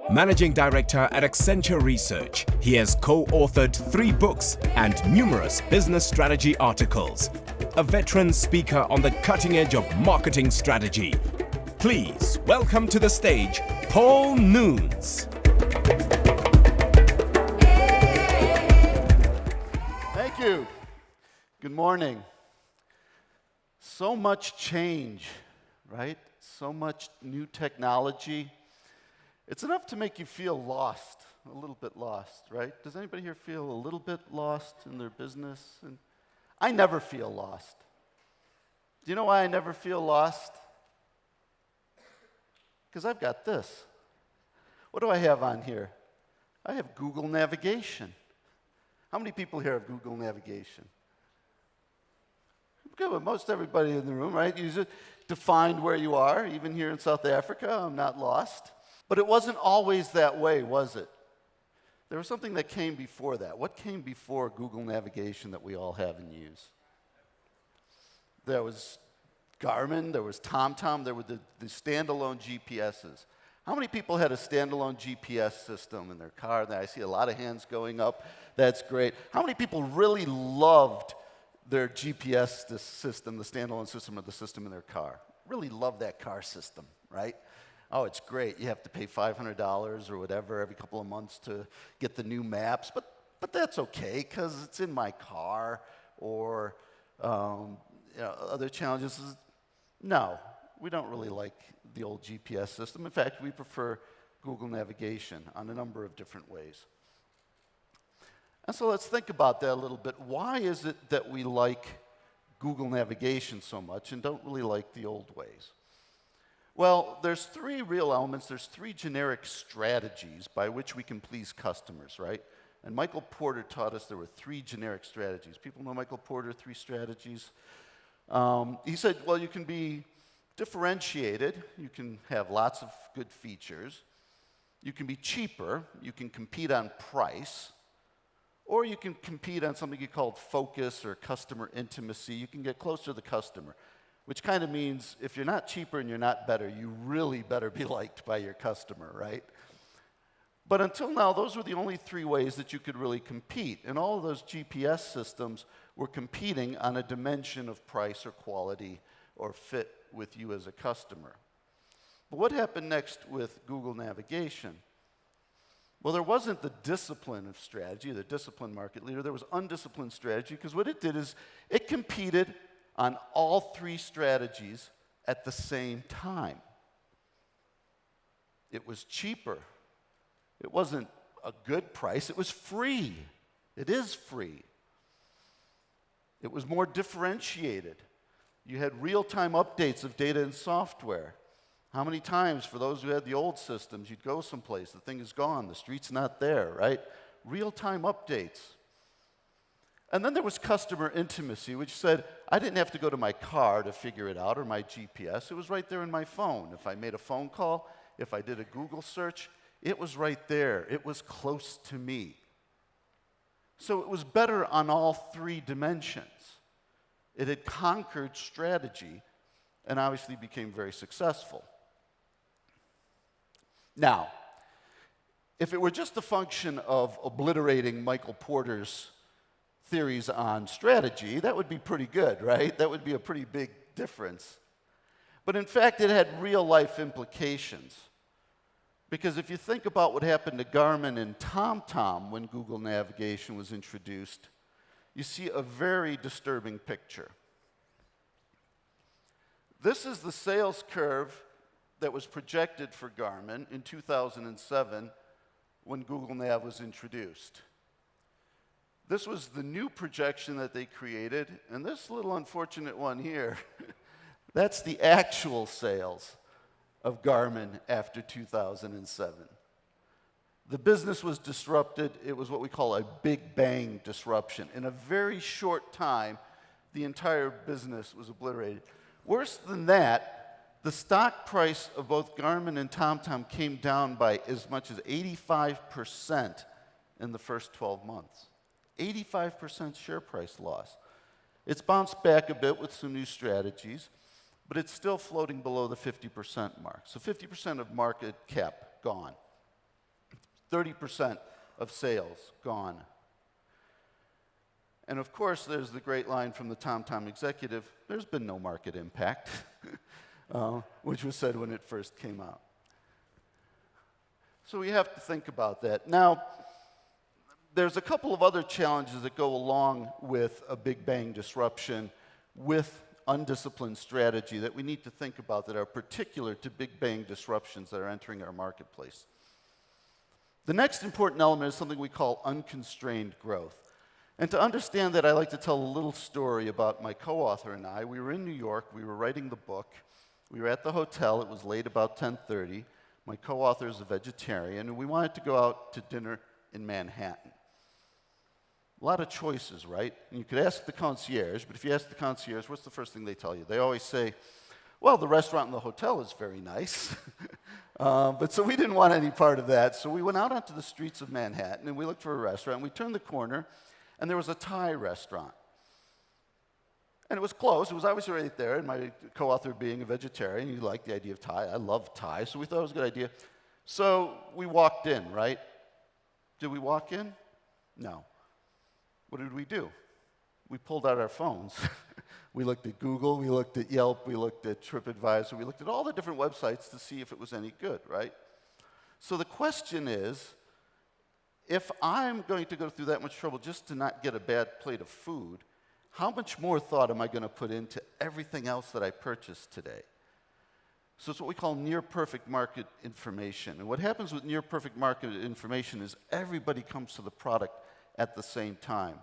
Managing Director at Accenture Research, he has co-authored 3 books and numerous business strategy articles. A veteran speaker on the cutting edge of marketing strategy. Please welcome to the stage, Paul Nunes. Thank you. Good morning. So much change, right? So much new technology. It's enough to make you feel lost, a little bit lost, right? Does anybody here feel a little bit lost in their business? And I never feel lost. Do you know why I never feel lost? Because I've got this. What do I have on here? I have Google Navigation. How many people here have Google Navigation? Good, well, most everybody in the room, right? Use it to find where you are. Even here in South Africa, I'm not lost. But it wasn't always that way, was it? There was something that came before that. What came before Google Navigation that we all have and use? There was Garmin, there was TomTom, there were the standalone GPSs. How many people had a standalone GPS system in their car? I see a lot of hands going up. That's great. How many people really loved their GPS system, the standalone system, or the system in their car? Really love that car system, right? Oh, it's great. You have to pay $500 or whatever every couple of months to get the new maps, but that's okay because it's in my car. Or other challenges. No, we don't really like the old GPS system. In fact, we prefer Google Navigation on a number of different ways. And so let's think about that a little bit. Why is it that we like Google Navigation so much and don't really like the old ways? Well, there's 3 real elements. There's 3 generic strategies by which we can please customers, right? And Michael Porter taught us there were 3 generic strategies. People know Michael Porter, 3 strategies. He said, well, you can be differentiated. You can have lots of good features. You can be cheaper. You can compete on price. Or you can compete on something you call focus or customer intimacy. You can get closer to the customer, which kind of means if you're not cheaper and you're not better, you really better be liked by your customer, right? But until now, those were the only 3 ways that you could really compete. And all of those GPS systems were competing on a dimension of price or quality or fit with you as a customer. But what happened next with Google Navigation? Well, there wasn't the discipline of strategy, the disciplined market leader. There was undisciplined strategy, because what it did is it competed on all 3 strategies at the same time. It was cheaper. It wasn't a good price. It was free. It is free. It was more differentiated. You had real-time updates of data and software. How many times, for those who had the old systems, you'd go someplace, the thing is gone, the street's not there, right? Real-time updates. And then there was customer intimacy, which said, I didn't have to go to my car to figure it out, or my GPS. It was right there in my phone. If I made a phone call, if I did a Google search, it was right there. It was close to me. So it was better on all 3 dimensions. It had conquered strategy and obviously became very successful. Now, if it were just a function of obliterating Michael Porter's theories on strategy, that would be pretty good, right? That would be a pretty big difference. But in fact, it had real-life implications. Because if you think about what happened to Garmin and TomTom when Google Navigation was introduced, you see a very disturbing picture. This is the sales curve that was projected for Garmin in 2007 when Google Nav was introduced. This was the new projection that they created, and this little unfortunate one here, that's the actual sales of Garmin after 2007. The business was disrupted. It was what we call a big bang disruption. In a very short time, the entire business was obliterated. Worse than that, the stock price of both Garmin and TomTom came down by as much as 85% in the first 12 months. 85% share price loss. It's bounced back a bit with some new strategies, but it's still floating below the 50% mark. So 50% of market cap gone. 30% of sales gone. And of course, there's the great line from the TomTom executive, there's been no market impact, which was said when it first came out. So we have to think about that. Now, there's a couple of other challenges that go along with a big bang disruption with undisciplined strategy that we need to think about that are particular to big bang disruptions that are entering our marketplace. The next important element is something we call unconstrained growth. And to understand that, I like to tell a little story about my co-author and I. We were in New York, we were writing the book, we were at the hotel, it was late, about 10:30. My co-author is a vegetarian, and we wanted to go out to dinner in Manhattan. A lot of choices, right? And you could ask the concierge, but if you ask the concierge, what's the first thing they tell you? They always say, well, the restaurant in the hotel is very nice. But so we didn't want any part of that. So we went out onto the streets of Manhattan, and we looked for a restaurant. We turned the corner, and there was a Thai restaurant. And it was closed. It was obviously right there, and my co-author being a vegetarian, he liked the idea of Thai. I love Thai, so we thought it was a good idea. So we walked in, right? Did we walk in? No. What did we do? We pulled out our phones. We looked at Google, we looked at Yelp, we looked at TripAdvisor, we looked at all the different websites to see if it was any good, right? So the question is, if I'm going to go through that much trouble just to not get a bad plate of food, how much more thought am I going to put into everything else that I purchased today? So it's what we call near-perfect market information. And what happens with near-perfect market information is everybody comes to the product at the same time.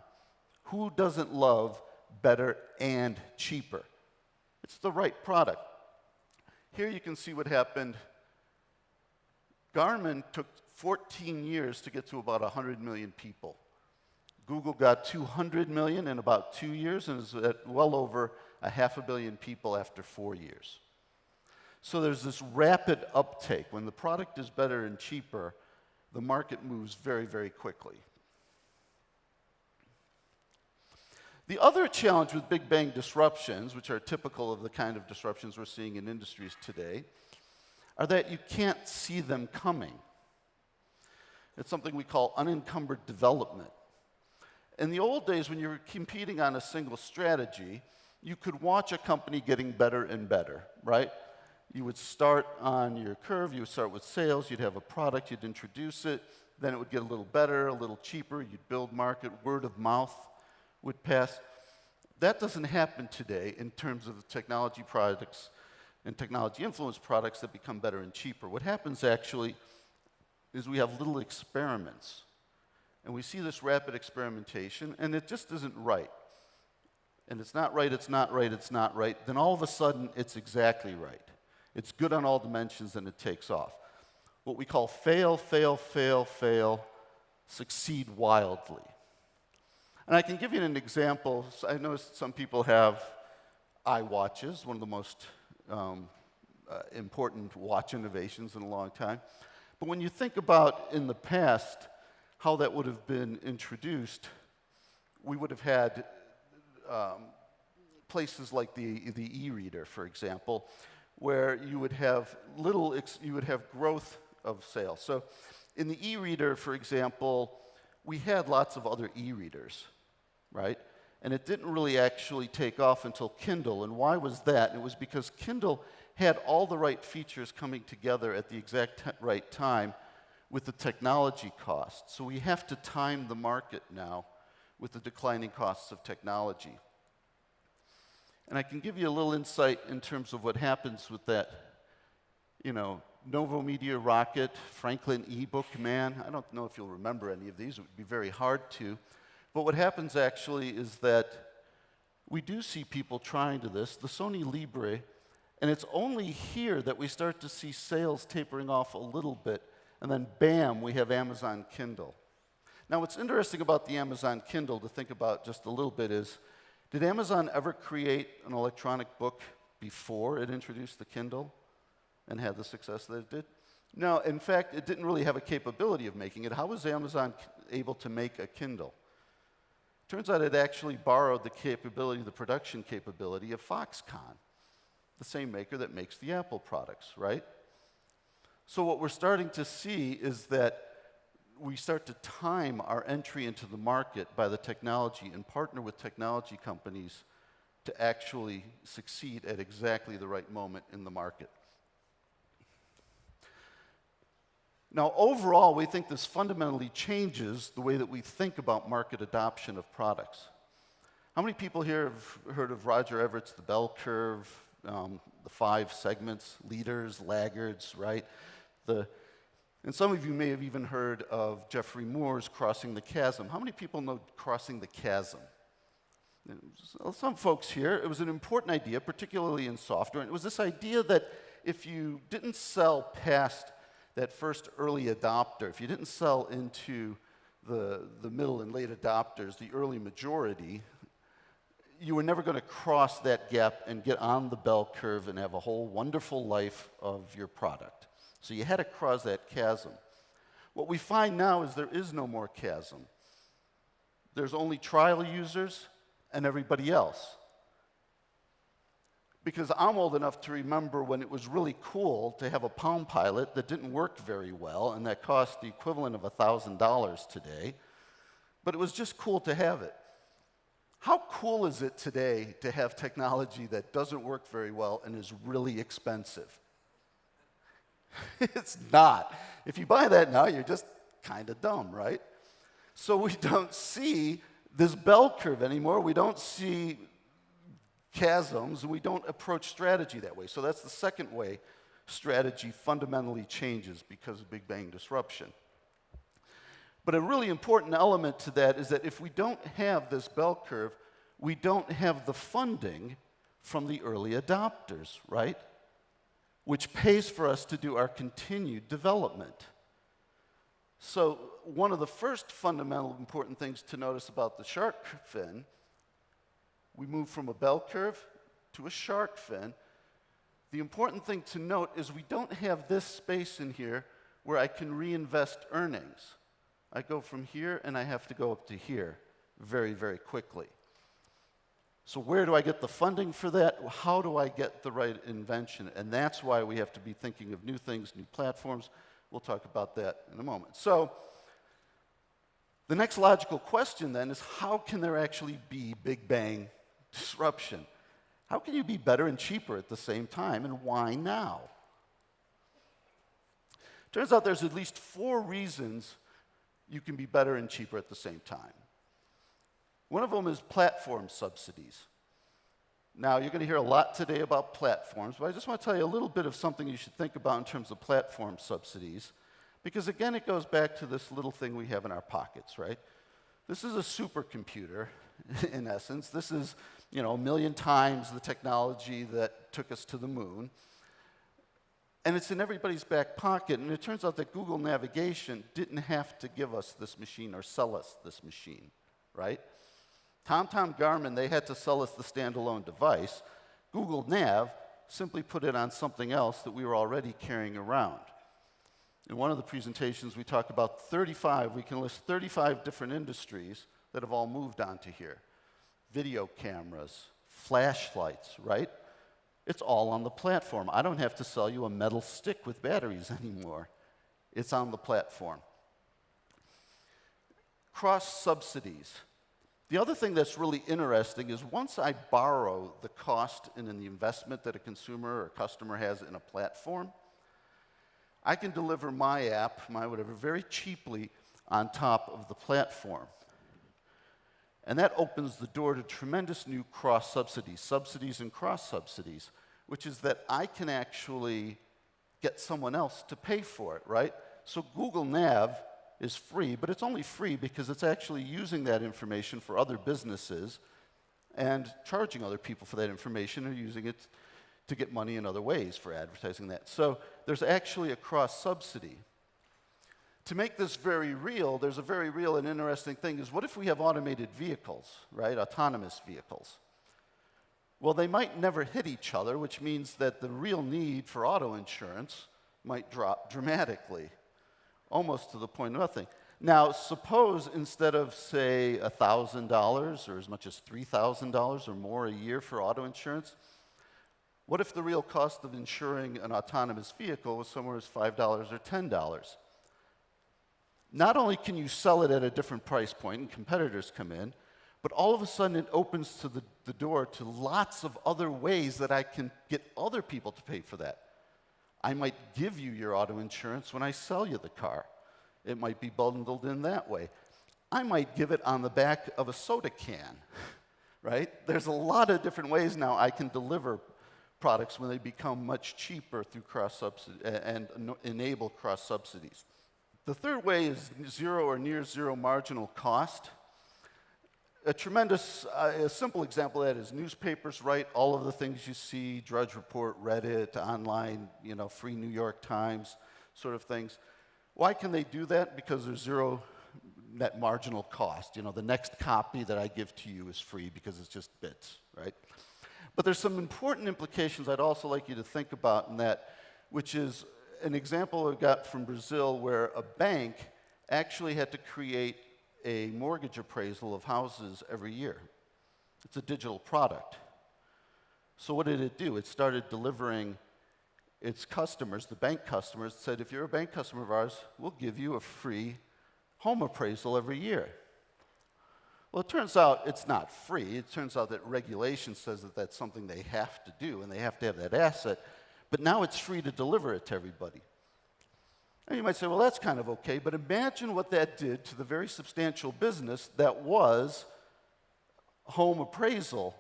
Who doesn't love better and cheaper? It's the right product. Here you can see what happened. Garmin took 14 years to get to about 100 million people. Google got 200 million in about 2 years and is at well over 500 million people after 4 years. So there's this rapid uptake. When the product is better and cheaper, the market moves very, very quickly. The other challenge with big bang disruptions, which are typical of the kind of disruptions we're seeing in industries today, are that you can't see them coming. It's something we call unencumbered development. In the old days, when you were competing on a single strategy, you could watch a company getting better and better, right? You would start on your curve, you would start with sales, you'd have a product, you'd introduce it, then it would get a little better, a little cheaper, you'd build market, word of mouth would pass. That doesn't happen today in terms of the technology products and technology influence products that become better and cheaper. What happens actually is we have little experiments. And we see this rapid experimentation, and it just isn't right. And it's not right, it's not right, it's not right. Then all of a sudden, it's exactly right. It's good on all dimensions, and it takes off. What we call fail, fail, fail, fail, succeed wildly. And I can give you an example. I know some people have iWatches, one of the most important watch innovations in a long time. But when you think about in the past how that would have been introduced, we would have had places like the e-reader, for example, where you would have growth of sales. So in the e-reader, for example, we had lots of other e-readers, right? And it didn't really actually take off until Kindle. And why was that? And it was because Kindle had all the right features coming together at the exact right time with the technology cost. So we have to time the market now with the declining costs of technology. And I can give you a little insight in terms of what happens with that, Novo Media Rocket, Franklin eBook Man. I don't know if you'll remember any of these. It would be very hard to. But what happens actually is that we do see people trying to this. The Sony Libre, and it's only here that we start to see sales tapering off a little bit, and then bam, we have Amazon Kindle. Now what's interesting about the Amazon Kindle to think about just a little bit is, did Amazon ever create an electronic book before it introduced the Kindle and had the success that it did? No, in fact, it didn't really have a capability of making it. How was Amazon able to make a Kindle? Turns out it actually borrowed the capability, the production capability of Foxconn. the same maker that makes the Apple products, right? So what we're starting to see is that we start to time our entry into the market by the technology and partner with technology companies to actually succeed at exactly the right moment in the market. Now, overall, we think this fundamentally changes the way that we think about market adoption of products. How many people here have heard of Roger Everett's The Bell Curve, the 5 segments, leaders, laggards, right? And some of you may have even heard of Jeffrey Moore's Crossing the Chasm. How many people know Crossing the Chasm? Some folks here. It was an important idea, particularly in software. And it was this idea that if you didn't sell past that first early adopter, if you didn't sell into the middle and late adopters, the early majority, you were never going to cross that gap and get on the bell curve and have a whole wonderful life of your product. So you had to cross that chasm. What we find now is there is no more chasm. There's only trial users and everybody else. Because I'm old enough to remember when it was really cool to have a Palm Pilot that didn't work very well and that cost the equivalent of $1,000 today, but it was just cool to have it. How cool is it today to have technology that doesn't work very well and is really expensive? It's not. If you buy that now, you're just kind of dumb, right? So we don't see this bell curve anymore. We don't see chasms, and we don't approach strategy that way. So that's the second way strategy fundamentally changes because of Big Bang disruption. But a really important element to that is that if we don't have this bell curve, we don't have the funding from the early adopters, right? Which pays for us to do our continued development. So one of the first fundamental important things to notice about the shark fin, we move from a bell curve to a shark fin. The important thing to note is we don't have this space in here where I can reinvest earnings. I go from here and I have to go up to here very, very quickly. So where do I get the funding for that? How do I get the right invention? And that's why we have to be thinking of new things, new platforms. We'll talk about that in a moment. So the next logical question then is how can there actually be Big Bang disruption? How can you be better and cheaper at the same time, and why now? Turns out there's at least 4 reasons you can be better and cheaper at the same time. One of them is platform subsidies. Now, you're going to hear a lot today about platforms, but I just want to tell you a little bit of something you should think about in terms of platform subsidies, because again, it goes back to this little thing we have in our pockets, right? This is a supercomputer, in essence. This is, 1 million times the technology that took us to the moon. And it's in everybody's back pocket, and it turns out that Google Navigation didn't have to give us this machine or sell us this machine, right? TomTom, Garmin, they had to sell us the standalone device. Google Nav simply put it on something else that we were already carrying around. In one of the presentations, we talk about we can list 35 different industries that have all moved onto here. Video cameras, flashlights, right? It's all on the platform. I don't have to sell you a metal stick with batteries anymore. It's on the platform. Cross subsidies. The other thing that's really interesting is once I borrow the cost and the investment that a consumer or customer has in a platform, I can deliver my app, my whatever, very cheaply on top of the platform. And that opens the door to tremendous new cross-subsidies, subsidies and cross-subsidies, which is that I can actually get someone else to pay for it, right? So Google Nav is free, but it's only free because it's actually using that information for other businesses and charging other people for that information or using it to get money in other ways for advertising that. So there's actually a cross-subsidy. To make this very real, there's a very real and interesting thing is what if we have automated vehicles, right, autonomous vehicles? Well, they might never hit each other, which means that the real need for auto insurance might drop dramatically, almost to the point of nothing. Now, suppose instead of, say, $1,000 or as much as $3,000 or more a year for auto insurance, What if the real cost of insuring an autonomous vehicle was somewhere as $5 or $10? Not only can you sell it at a different price point and competitors come in, but all of a sudden it opens to the door to lots of other ways that I can get other people to pay for that. I might give you your auto insurance when I sell you the car. It might be bundled in that way. I might give it on the back of a soda can, right? There's a lot of different ways now I can deliver products when they become much cheaper through cross-subsidy and enable cross-subsidies. The third way is zero or near zero marginal cost. A simple example of that is newspapers write all of the things you see, Drudge Report, Reddit, online, free New York Times sort of things. Why can they do that? Because there's zero net marginal cost. The next copy that I give to you is free because it's just bits, right? But there's some important implications I'd also like you to think about in that, which is an example I got from Brazil where a bank actually had to create a mortgage appraisal of houses every year. It's a digital product. So what did it do? It started delivering its customers, the bank customers, said, if you're a bank customer of ours, we'll give you a free home appraisal every year. Well, it turns out it's not free. It turns out that regulation says that that's something they have to do, and they have to have that asset. But now it's free to deliver it to everybody. And you might say, well, that's kind of okay, but imagine what that did to the very substantial business that was home appraisal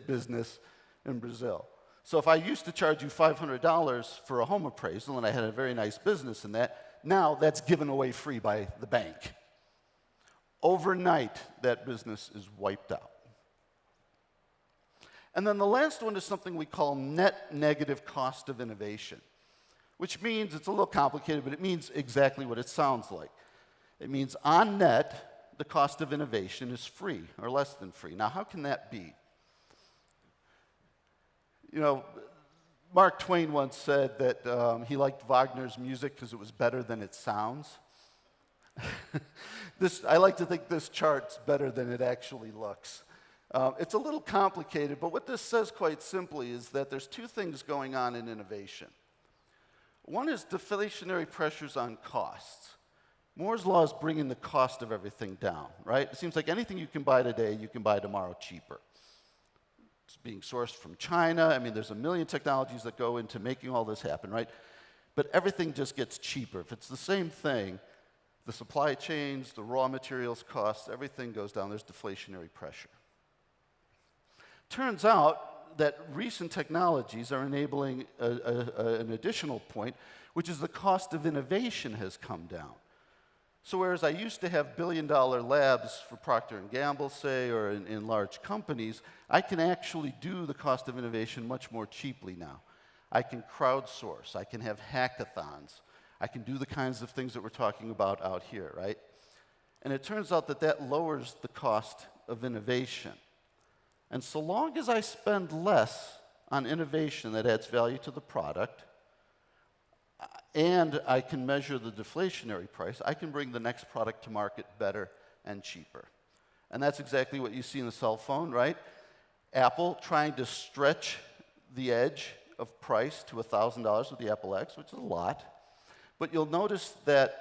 business in Brazil. So if I used to charge you $500 for a home appraisal, and I had a very nice business in that, now that's given away free by the bank. Overnight, that business is wiped out. And then the last one is something we call net negative cost of innovation, which means, it's a little complicated, but it means exactly what it sounds like. It means on net, the cost of innovation is free or less than free. Now, how can that be? Mark Twain once said that he liked Wagner's music because it was better than it sounds. I like to think this chart's better than it actually looks. It's a little complicated, but what this says quite simply is that there's two things going on in innovation. One is deflationary pressures on costs. Moore's law is bringing the cost of everything down, right? It seems like anything you can buy today, you can buy tomorrow cheaper. It's being sourced from China. I mean, there's a million technologies that go into making all this happen, right? But everything just gets cheaper. If it's the same thing, the supply chains, the raw materials costs, everything goes down. There's deflationary pressure. Turns out that recent technologies are enabling an additional point, which is the cost of innovation has come down. So whereas I used to have billion-dollar labs for Procter & Gamble, say, or in large companies, I can actually do the cost of innovation much more cheaply now. I can crowdsource. I can have hackathons. I can do the kinds of things that we're talking about out here, right? And it turns out that that lowers the cost of innovation. And so long as I spend less on innovation that adds value to the product, and I can measure the deflationary price, I can bring the next product to market better and cheaper. And that's exactly what you see in the cell phone, right? Apple trying to stretch the edge of price to $1,000 with the Apple X, which is a lot. But you'll notice that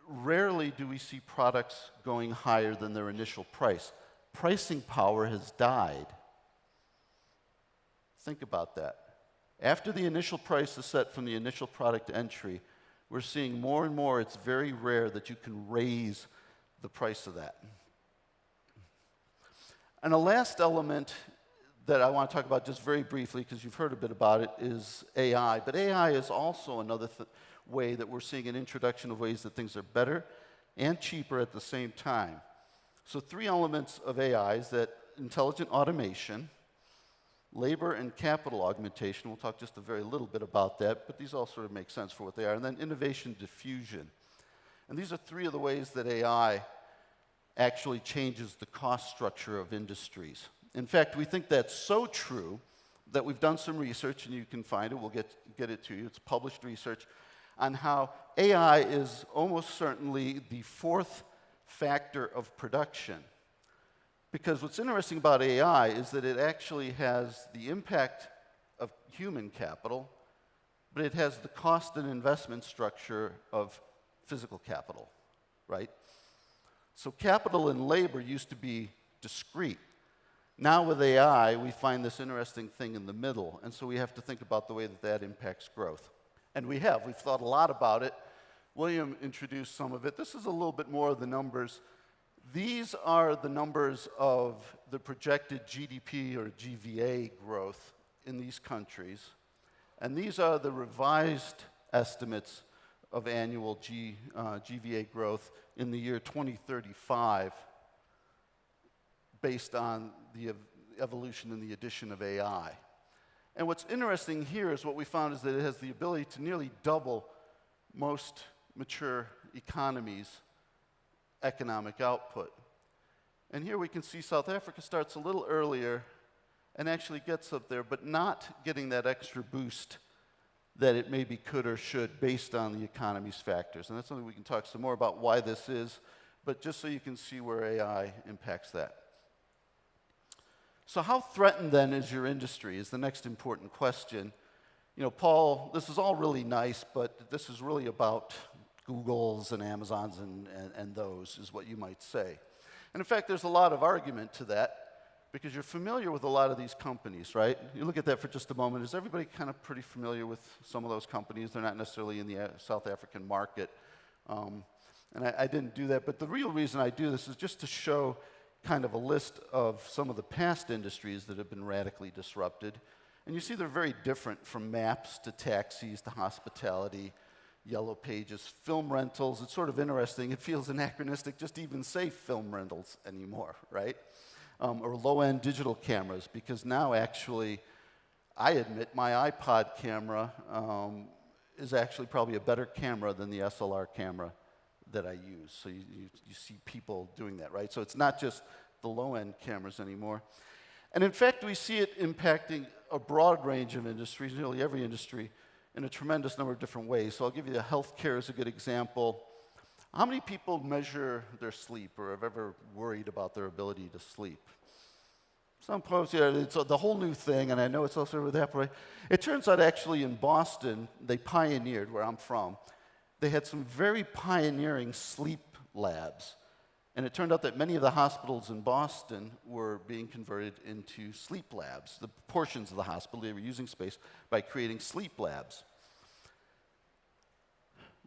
rarely do we see products going higher than their initial price. Pricing power has died. Think about that. After the initial price is set from the initial product entry, we're seeing more and more, it's very rare that you can raise the price of that. And the last element that I want to talk about just very briefly, because you've heard a bit about it, is AI. But AI is also another way that we're seeing an introduction of ways that things are better and cheaper at the same time. So 3 elements of AI is that intelligent automation, labor and capital augmentation. We'll talk just a very little bit about that, but these all sort of make sense for what they are. And then innovation diffusion. And these are 3 of the ways that AI actually changes the cost structure of industries. In fact, we think that's so true that we've done some research, and you can find it. We'll get it to you. It's published research on how AI is almost certainly the 4th factor of production. Because what's interesting about AI is that it actually has the impact of human capital, but it has the cost and investment structure of physical capital, right? So capital and labor used to be discrete. Now with AI, we find this interesting thing in the middle, and so we have to think about the way that that impacts growth. And we've thought a lot about it. William introduced some of it. This is a little bit more of the numbers. These are the numbers of the projected GDP or GVA growth in these countries. And these are the revised estimates of annual GVA growth in the year 2035 based on the evolution and the addition of AI. And what's interesting here is what we found is that it has the ability to nearly double most mature economies' economic output. And here we can see South Africa starts a little earlier and actually gets up there, but not getting that extra boost that it maybe could or should based on the economy's factors. And that's something we can talk some more about why this is, but just so you can see where AI impacts that. So how threatened then is your industry is the next important question. You know, Paul, this is all really nice, but this is really about Googles and Amazons and those is what you might say. And in fact, there's a lot of argument to that because you're familiar with a lot of these companies, right? You look at that for just a moment. Is everybody kind of pretty familiar with some of those companies? They're not necessarily in the South African market. And I didn't do that, but the real reason I do this is just to show kind of a list of some of the past industries that have been radically disrupted. And you see they're very different from maps to taxis to hospitality, yellow pages, film rentals. It's sort of interesting. It feels anachronistic just to even say film rentals anymore, right? Or low-end digital cameras, because now actually, I admit my iPod camera is actually probably a better camera than the SLR camera that I use. So you see people doing that, right? So it's not just the low-end cameras anymore. And in fact, we see it impacting a broad range of industries, nearly every industry, in a tremendous number of different ways. So I'll give you the healthcare as a good example. How many people measure their sleep or have ever worried about their ability to sleep? Some folks, yeah, it's the whole new thing, and I know it's also with that, but it turns out actually in Boston, they pioneered, where I'm from, they had some very pioneering sleep labs. And it turned out that many of the hospitals in Boston were being converted into sleep labs. The portions of the hospital, they were using space by creating sleep labs.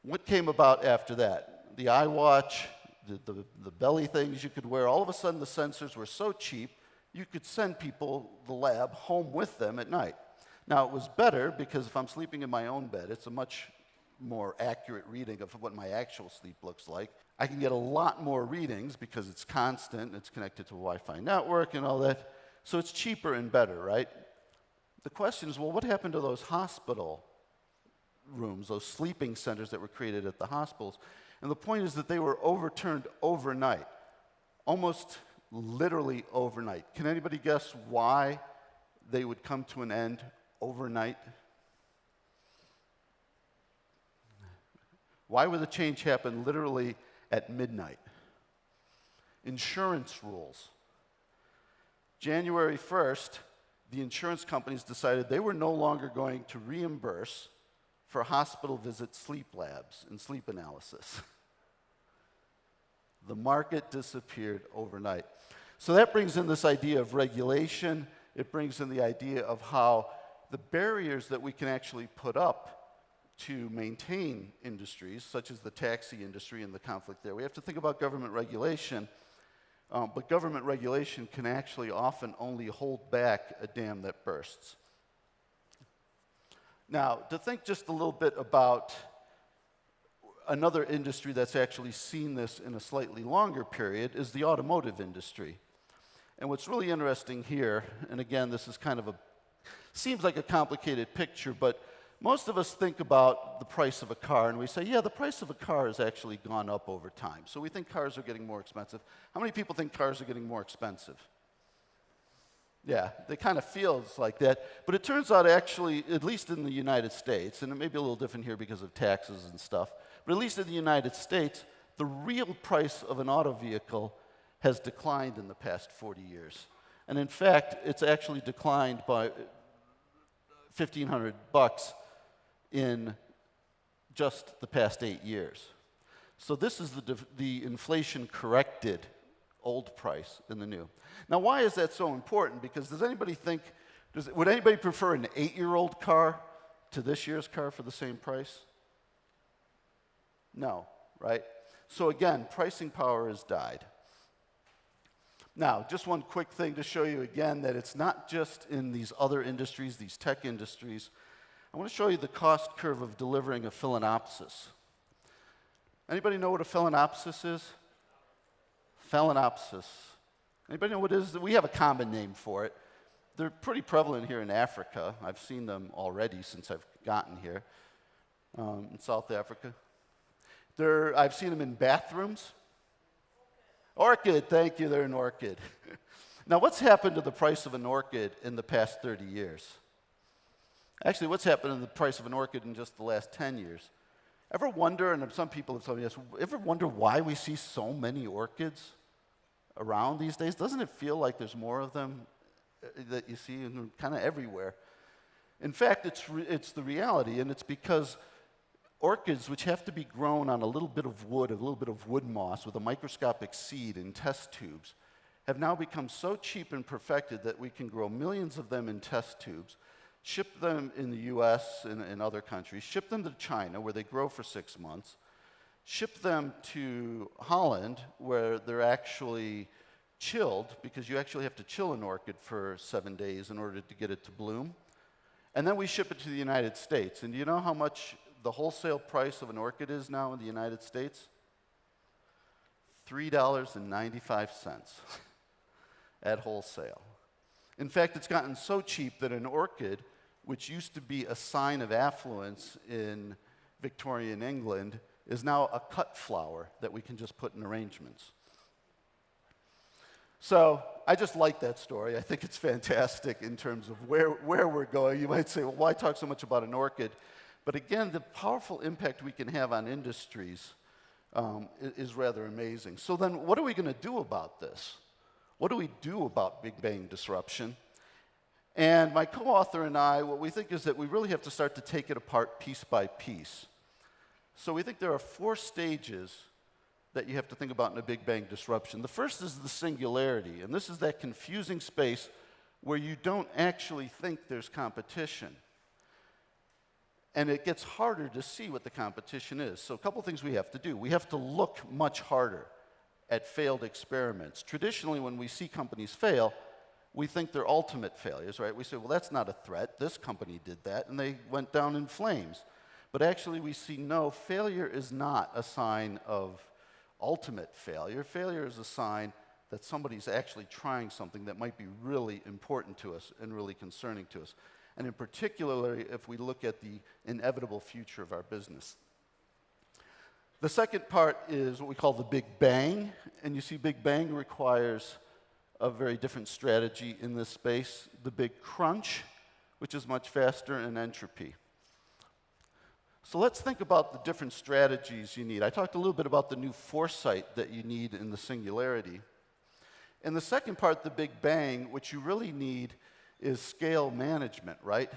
What came about after that? The iWatch, the belly things you could wear, all of a sudden the sensors were so cheap, you could send people, the lab, home with them at night. Now it was better because if I'm sleeping in my own bed, it's a much more accurate reading of what my actual sleep looks like. I can get a lot more readings because it's constant, and it's connected to a Wi-Fi network and all that. So it's cheaper and better, right? The question is, well, what happened to those hospital rooms, those sleeping centers that were created at the hospitals? And the point is that they were overturned overnight, almost literally overnight. Can anybody guess why they would come to an end overnight? Why would the change happen literally at midnight? Insurance rules. January 1st, the insurance companies decided they were no longer going to reimburse for hospital visit sleep labs and sleep analysis. The market disappeared overnight. So that brings in this idea of regulation. It brings in the idea of how the barriers that we can actually put up to maintain industries, such as the taxi industry and the conflict there. We have to think about government regulation, but government regulation can actually often only hold back a dam that bursts. Now, to think just a little bit about another industry that's actually seen this in a slightly longer period is the automotive industry. And what's really interesting here, and again, this is kind of seems like a complicated picture, but most of us think about the price of a car, and we say, yeah, the price of a car has actually gone up over time. So we think cars are getting more expensive. How many people think cars are getting more expensive? Yeah, it kind of feels like that. But it turns out actually, at least in the United States, and it may be a little different here because of taxes and stuff, but at least in the United States, the real price of an auto vehicle has declined in the past 40 years. And in fact, it's actually declined by $1,500 in just the past 8 years. So this is the inflation-corrected old price in the new. Now, why is that so important? Because does anybody think, would anybody prefer an 8-year-old car to this year's car for the same price? No, right? So again, pricing power has died. Now, just one quick thing to show you again that it's not just in these other industries, these tech industries. I want to show you the cost curve of delivering a phalaenopsis. Anybody know what a phalaenopsis is? Phalaenopsis. Anybody know what it is? We have a common name for it. They're pretty prevalent here in Africa. I've seen them already since I've gotten here in South Africa. I've seen them in bathrooms. Orchid, thank you, they're an orchid. Now, what's happened to the price of an orchid in the past 30 years? Actually, what's happened to the price of an orchid in just the last 10 years? Ever wonder, and some people have told me this, ever wonder why we see so many orchids around these days? Doesn't it feel like there's more of them that you see kind of everywhere? In fact, it's the reality, and it's because orchids, which have to be grown on a little bit of wood moss with a microscopic seed in test tubes, have now become so cheap and perfected that we can grow millions of them in test tubes, ship them in the US and other countries, ship them to China where they grow for 6 months, ship them to Holland where they're actually chilled, because you actually have to chill an orchid for 7 days in order to get it to bloom, and then we ship it to the United States. And do you know how much the wholesale price of an orchid is now in the United States? $3.95 at wholesale. In fact, it's gotten so cheap that an orchid, which used to be a sign of affluence in Victorian England, is now a cut flower that we can just put in arrangements. So I just like that story. I think it's fantastic in terms of where we're going. You might say, well, why talk so much about an orchid? But again, the powerful impact we can have on industries is rather amazing. So then what are we going to do about this? What do we do about Big Bang disruption? And my co-author and I, what we think is that we really have to start to take it apart piece by piece. So we think there are 4 stages that you have to think about in a Big Bang disruption. The first is the singularity, and this is that confusing space where you don't actually think there's competition. And it gets harder to see what the competition is. So a couple things we have to do. We have to look much harder at failed experiments. Traditionally, when we see companies fail, we think they're ultimate failures, right? We say, well, that's not a threat. This company did that, and they went down in flames. But actually, we see, no, failure is not a sign of ultimate failure. Failure is a sign that somebody's actually trying something that might be really important to us and really concerning to us. And in particular, if we look at the inevitable future of our business. The second part is what we call the Big Bang. And you see, Big Bang requires a very different strategy in this space. The Big Crunch, which is much faster, and entropy. So let's think about the different strategies you need. I talked a little bit about the new foresight that you need in the singularity. In the second part, the Big Bang, what you really need is scale management, right?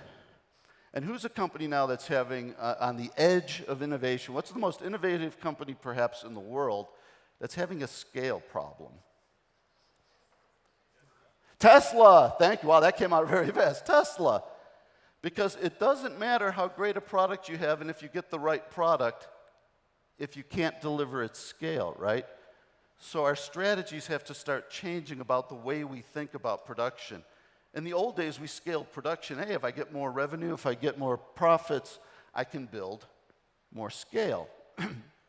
And who's a company now that's having, on the edge of innovation, what's the most innovative company perhaps in the world that's having a scale problem? Tesla, thank you. Wow, that came out very fast. Tesla. Because it doesn't matter how great a product you have and if you get the right product if you can't deliver at scale, right? So our strategies have to start changing about the way we think about production. In the old days, we scaled production. Hey, if I get more revenue, if I get more profits, I can build more scale.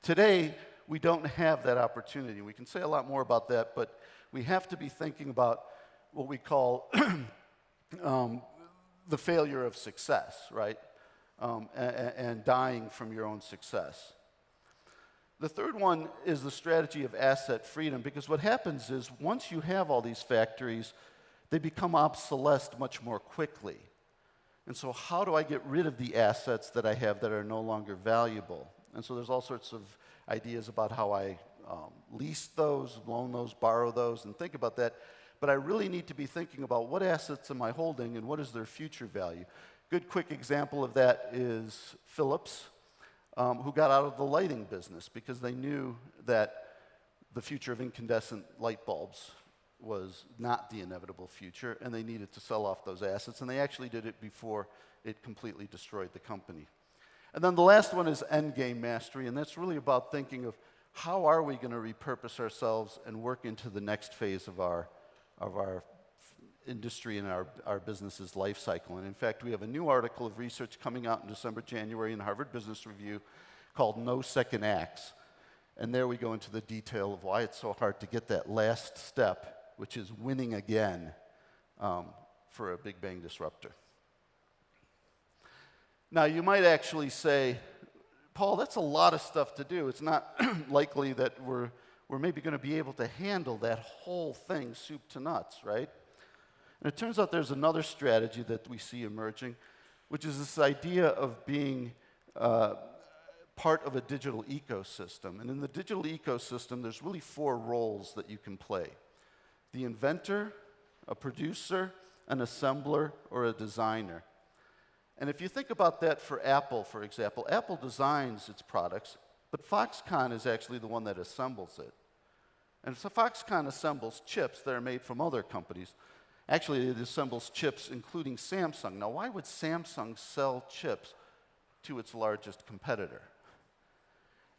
Today, we don't have that opportunity. We can say a lot more about that, but we have to be thinking about what we call the failure of success, right? And dying from your own success. The third one is the strategy of asset freedom, because what happens is once you have all these factories, they become obsolete much more quickly. And so how do I get rid of the assets that I have that are no longer valuable? And so there's all sorts of ideas about how I lease those, loan those, borrow those, and think about that. But I really need to be thinking about what assets am I holding and what is their future value. Good quick example of that is Philips, who got out of the lighting business because they knew that the future of incandescent light bulbs was not the inevitable future, and they needed to sell off those assets, and they actually did it before it completely destroyed the company. And then the last one is Endgame mastery, and that's really about thinking of how are we going to repurpose ourselves and work into the next phase of our industry and our business's life cycle. And in fact, we have a new article of research coming out in December, January in Harvard Business Review called No Second Acts. And there we go into the detail of why it's so hard to get that last step, which is winning again for a big bang disruptor. Now, you might actually say, Paul, that's a lot of stuff to do. It's not likely that we're maybe going to be able to handle that whole thing, soup to nuts, right? And it turns out there's another strategy that we see emerging, which is this idea of being part of a digital ecosystem. And in the digital ecosystem, there's really 4 roles that you can play: the inventor, a producer, an assembler, or a designer. And if you think about that for Apple, for example, Apple designs its products, but Foxconn is actually the one that assembles it. And so Foxconn assembles chips that are made from other companies. Actually, it assembles chips including Samsung. Now, why would Samsung sell chips to its largest competitor?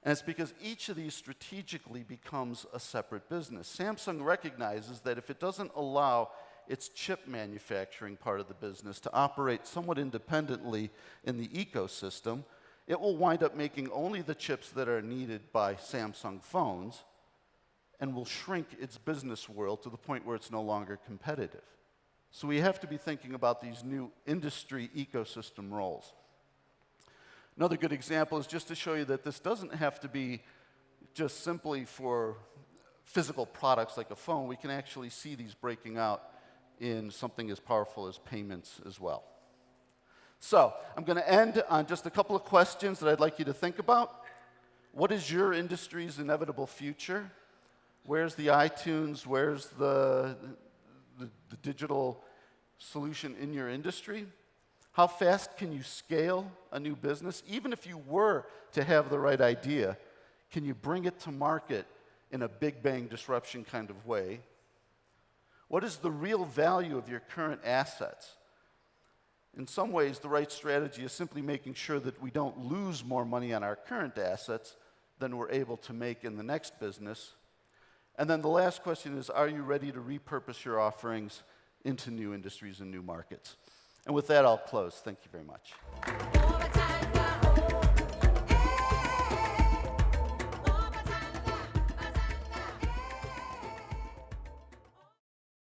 And it's because each of these strategically becomes a separate business. Samsung recognizes that if it doesn't allow its chip manufacturing part of the business to operate somewhat independently in the ecosystem, it will wind up making only the chips that are needed by Samsung phones and will shrink its business world to the point where it's no longer competitive. So we have to be thinking about these new industry ecosystem roles. Another good example is just to show you that this doesn't have to be just simply for physical products like a phone. We can actually see these breaking out in something as powerful as payments as well. So I'm going to end on just a couple of questions that I'd like you to think about. What is your industry's inevitable future? Where's the iTunes? Where's the digital solution in your industry? How fast can you scale a new business? Even if you were to have the right idea, can you bring it to market in a big bang disruption kind of way? What is the real value of your current assets? In some ways, the right strategy is simply making sure that we don't lose more money on our current assets than we're able to make in the next business. And then the last question is, are you ready to repurpose your offerings into new industries and new markets? And with that, I'll close. Thank you very much.